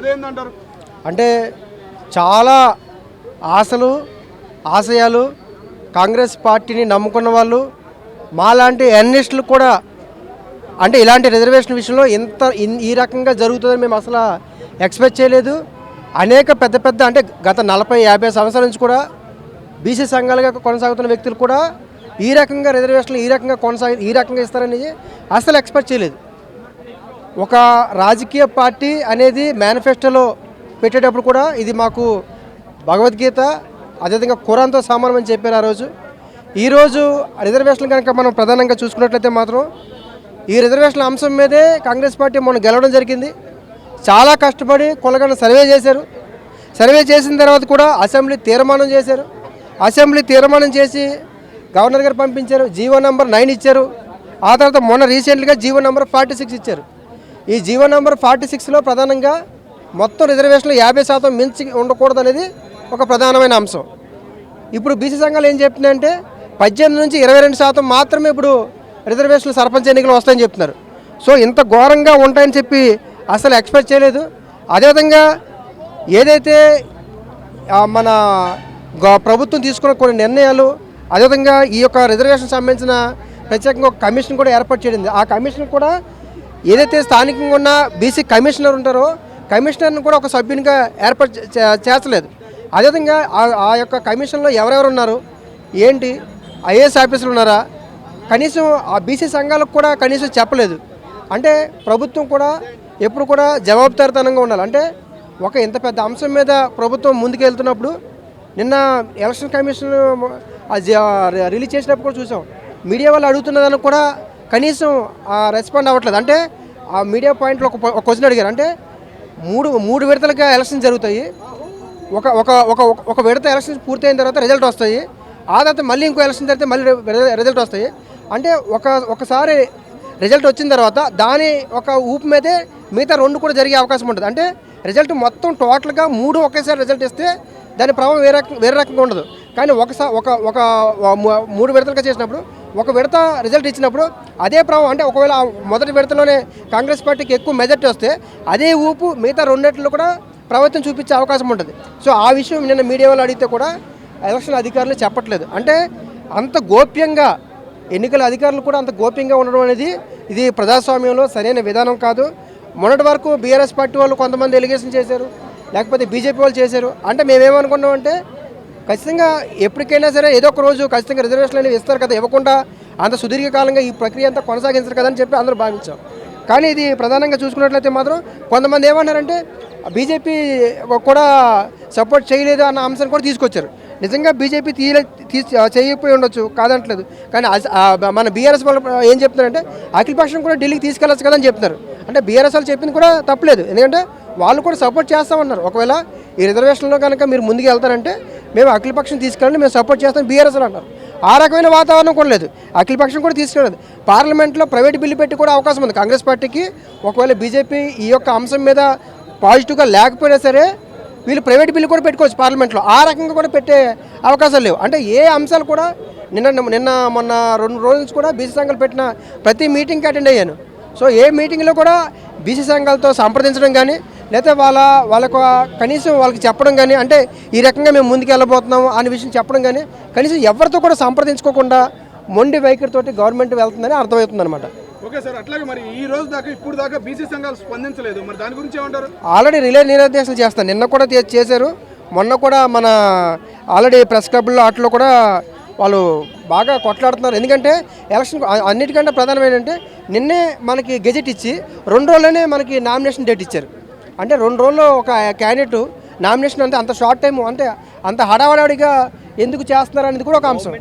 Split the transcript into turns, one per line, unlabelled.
అదేంటంటారు?
అంటే చాలా ఆశలు ఆశయాలు కాంగ్రెస్ పార్టీని నమ్ముకున్న వాళ్ళు మాలాంటి ఎర్నిస్టులు కూడా అంటే ఇలాంటి రిజర్వేషన్ విషయంలో ఈ రకంగా జరుగుతుందని మేము అసలు ఎక్స్పెక్ట్ చేయలేదు. అనేక పెద్ద పెద్ద అంటే గత 40-50 సంవత్సరాల నుంచి కూడా బీసీ సంఘాలుగా కొనసాగుతున్న వ్యక్తులు కూడా ఈ రకంగా రిజర్వేషన్లు ఈ రకంగా ఇస్తారని అసలు ఎక్స్పెక్ట్ చేయలేదు. ఒక రాజకీయ పార్టీ అనేది మేనిఫెస్టోలో పెట్టేటప్పుడు కూడా ఇది మాకు భగవద్గీత అదేవిధంగా ఖురాన్తో సమానం అని చెప్పారు ఆ రోజు. ఈరోజు రిజర్వేషన్లు కనుక మనం ప్రధానంగా చూసుకున్నట్లయితే మాత్రం ఈ రిజర్వేషన్ల అంశం మీదే కాంగ్రెస్ పార్టీ మొన్న గెలవడం జరిగింది. చాలా కష్టపడి కొలగన సర్వే చేశారు. సర్వే చేసిన తర్వాత కూడా అసెంబ్లీ తీర్మానం చేశారు. అసెంబ్లీ తీర్మానం చేసి గవర్నర్ గారు పంపించారు. జీవో నెంబర్ 9 ఇచ్చారు. ఆ తర్వాత మొన్న రీసెంట్గా జీవో నెంబర్ 46 ఇచ్చారు. ఈ జీవో నెంబర్ 46లో ప్రధానంగా మొత్తం రిజర్వేషన్లు 50% మించి ఉండకూడదు అనేది ఒక ప్రధానమైన అంశం. ఇప్పుడు బీసీ సంఘాలు ఏం చెప్తున్నాయంటే 18 నుంచి 22% మాత్రమే ఇప్పుడు రిజర్వేషన్లు సర్పంచ్ ఎన్నికలు వస్తాయని చెప్తున్నారు. సో ఇంత ఘోరంగా ఉంటాయని చెప్పి అసలు ఎక్స్పెక్ట్ చేయలేదు. అదేవిధంగా ఏదైతే మన ప్రభుత్వం తీసుకున్న కొన్ని నిర్ణయాలు అదేవిధంగా ఈ యొక్క రిజర్వేషన్ సంబంధించిన ప్రత్యేకంగా ఒక కమిషన్ కూడా ఏర్పాటు చేయడింది. ఆ కమిషన్ కూడా ఏదైతే స్థానికంగా ఉన్న బీసీ కమిషనర్ ఉంటారో కమిషనర్ని కూడా ఒక సభ్యునిగా ఏర్పాటు చేస్తలేదు. అదేవిధంగా ఆ యొక్క కమిషన్లో ఎవరెవరు ఉన్నారు ఏంటి ఐఏఎస్ ఆఫీసర్లు ఉన్నారా కనీసం ఆ బీసీ సంఘాలకు కూడా కనీసం చెప్పలేదు. అంటే ప్రభుత్వం కూడా ఎప్పుడు కూడా జవాబుదారీతనంగా ఉండాలి. అంటే ఒక ఇంత పెద్ద అంశం మీద ప్రభుత్వం ముందుకెళ్తున్నప్పుడు నిన్న ఎలక్షన్ కమిషన్ రిలీజ్ చేసినప్పుడు కూడా చూసాం. మీడియా వాళ్ళు అడుగుతున్నదానికి కూడా కనీసం రెస్పాండ్ అవ్వట్లేదు. అంటే ఆ మీడియా పాయింట్లో ఒక క్వశ్చన్ అడిగారు. అంటే మూడు విడతలుగా ఎలక్షన్ జరుగుతాయి. ఒక విడత ఎలక్షన్ పూర్తయిన తర్వాత రిజల్ట్ వస్తాయి. ఆ తర్వాత మళ్ళీ ఇంకో ఎలక్షన్ జరిగితే మళ్ళీ రిజల్ట్ వస్తాయి. అంటే ఒకసారి రిజల్ట్ వచ్చిన తర్వాత దాని ఒక ఊపు మీదే మిగతా 2 కూడా జరిగే అవకాశం ఉంటుంది. అంటే రిజల్ట్ మొత్తం టోటల్గా 3 ఒకేసారి రిజల్ట్ ఇస్తే దాని ప్రభావం వేరే రకంగా ఉండదు. కానీ ఒక 3 విడతలుగా చేసినప్పుడు ఒక విడత రిజల్ట్ ఇచ్చినప్పుడు అదే ప్రభావం అంటే ఒకవేళ మొదటి విడతలోనే కాంగ్రెస్ పార్టీకి ఎక్కువ మెజార్టీ వస్తే అదే ఊపు మిగతా 2 కూడా ప్రభుత్వం చూపించే అవకాశం ఉంటుంది. సో ఆ విషయం నిన్న మీడియా వాళ్ళు అడిగితే కూడా ఎలక్షన్ అధికారులు చెప్పట్లేదు. అంటే అంత గోప్యంగా ఎన్నికల అధికారులు కూడా అంత గోప్యంగా ఉండడం అనేది ఇది ప్రజాస్వామ్యంలో సరైన విధానం కాదు. మొన్నటి వరకు బీఆర్ఎస్ పార్టీ వాళ్ళు కొంతమంది ఎలిగేషన్ చేశారు, లేకపోతే బీజేపీ వాళ్ళు చేశారు. అంటే మేమేమనుకున్నామంటే ఖచ్చితంగా ఎప్పటికైనా సరే ఏదో ఒక రోజు ఖచ్చితంగా రిజర్వేషన్లు అనేవి ఇస్తారు కదా, ఇవ్వకుండా అంత సుదీర్ఘకాలంగా ఈ ప్రక్రియ అంతా కొనసాగించరు కదా అని చెప్పి అందరూ భావించాం. కానీ ఇది ప్రధానంగా చూసుకున్నట్లయితే మాత్రం కొంతమంది ఏమన్నారంటే బీజేపీ కూడా సపోర్ట్ చేయలేదు అన్న అంశాన్ని కూడా తీసుకొచ్చారు. నిజంగా బీజేపీ చేయకపోయి ఉండొచ్చు, కాదంటలేదు. కానీ మన బీఆర్ఎస్ వాళ్ళు ఏం చెప్తున్నారంటే అఖిలపక్షం కూడా ఢిల్లీకి తీసుకెళ్ళచ్చు కదా అని చెప్తున్నారు. అంటే బీఆర్ఎస్ వాళ్ళు చెప్పింది కూడా తప్పలేదు, ఎందుకంటే వాళ్ళు కూడా సపోర్ట్ చేస్తామన్నారు. ఒకవేళ ఈ రిజర్వేషన్లో కనుక మీరు ముందుకు వెళ్తారంటే మేము అఖిలపక్షం తీసుకెళ్ళండి, మేము సపోర్ట్ చేస్తాం బీఆర్ఎస్ వాళ్ళు అన్నారు. ఆ రకమైన వాతావరణం కూడా లేదు. అఖిలపక్షం కూడా తీసుకెళ్ళదు. పార్లమెంట్లో ప్రైవేట్ బిల్లు పెట్టి కూడా అవకాశం ఉంది కాంగ్రెస్ పార్టీకి. ఒకవేళ బీజేపీ ఈ యొక్క అంశం మీద పాజిటివ్గా లేకపోయినా సరే వీళ్ళు ప్రైవేట్ బిల్లు కూడా పెట్టుకోవచ్చు పార్లమెంట్లో. ఆ రకంగా కూడా పెట్టే అవకాశాలు లేవు. అంటే ఏ అంశాలు కూడా మొన్న 2 రోజుల నుంచి కూడా బీసీ సంఘాలు పెట్టిన ప్రతి మీటింగ్కి అటెండ్ అయ్యాను. సో ఏ మీటింగ్లో కూడా బీసీ సంఘాలతో సంప్రదించడం కానీ లేకపోతే వాళ్ళకు కనీసం వాళ్ళకి చెప్పడం కానీ అంటే ఈ రకంగా మేము ముందుకు వెళ్ళబోతున్నాము అనే విషయం చెప్పడం కానీ కనీసం ఎవరితో కూడా సంప్రదించుకోకుండా మొండి వైఖరితోటి గవర్నమెంట్ వెళ్తుందని అర్థమవుతుంది అనమాట.
ఓకే సార్, అట్లాగే మరి ఈ రోజు దాకా ఇప్పుడు దాకా బీసీ సంఘాలు స్పందించలేదు, మరి దాని గురించి ఏమంటారు?
ఆల్రెడీ రిలే నిరాదేశాలు చేస్తాను, నిన్న కూడా చేశారు. మొన్న కూడా మన ఆల్రెడీ ప్రెస్ క్లబ్లో వాటిలో కూడా వాళ్ళు బాగా కొట్లాడుతున్నారు. ఎందుకంటే ఎలక్షన్ అన్నిటికంటే ప్రధానం ఏంటంటే నిన్నే మనకి గెజెట్ ఇచ్చి 2 రోజుల్లోనే మనకి నామినేషన్ డేట్ ఇచ్చారు. అంటే 2 రోజుల్లో ఒక క్యాండిడేట్ నామినేషన్ అంత షార్ట్ టైం అంటే అంత హడావడాడిగా ఎందుకు చేస్తున్నారు అనేది కూడా ఒక అంశం.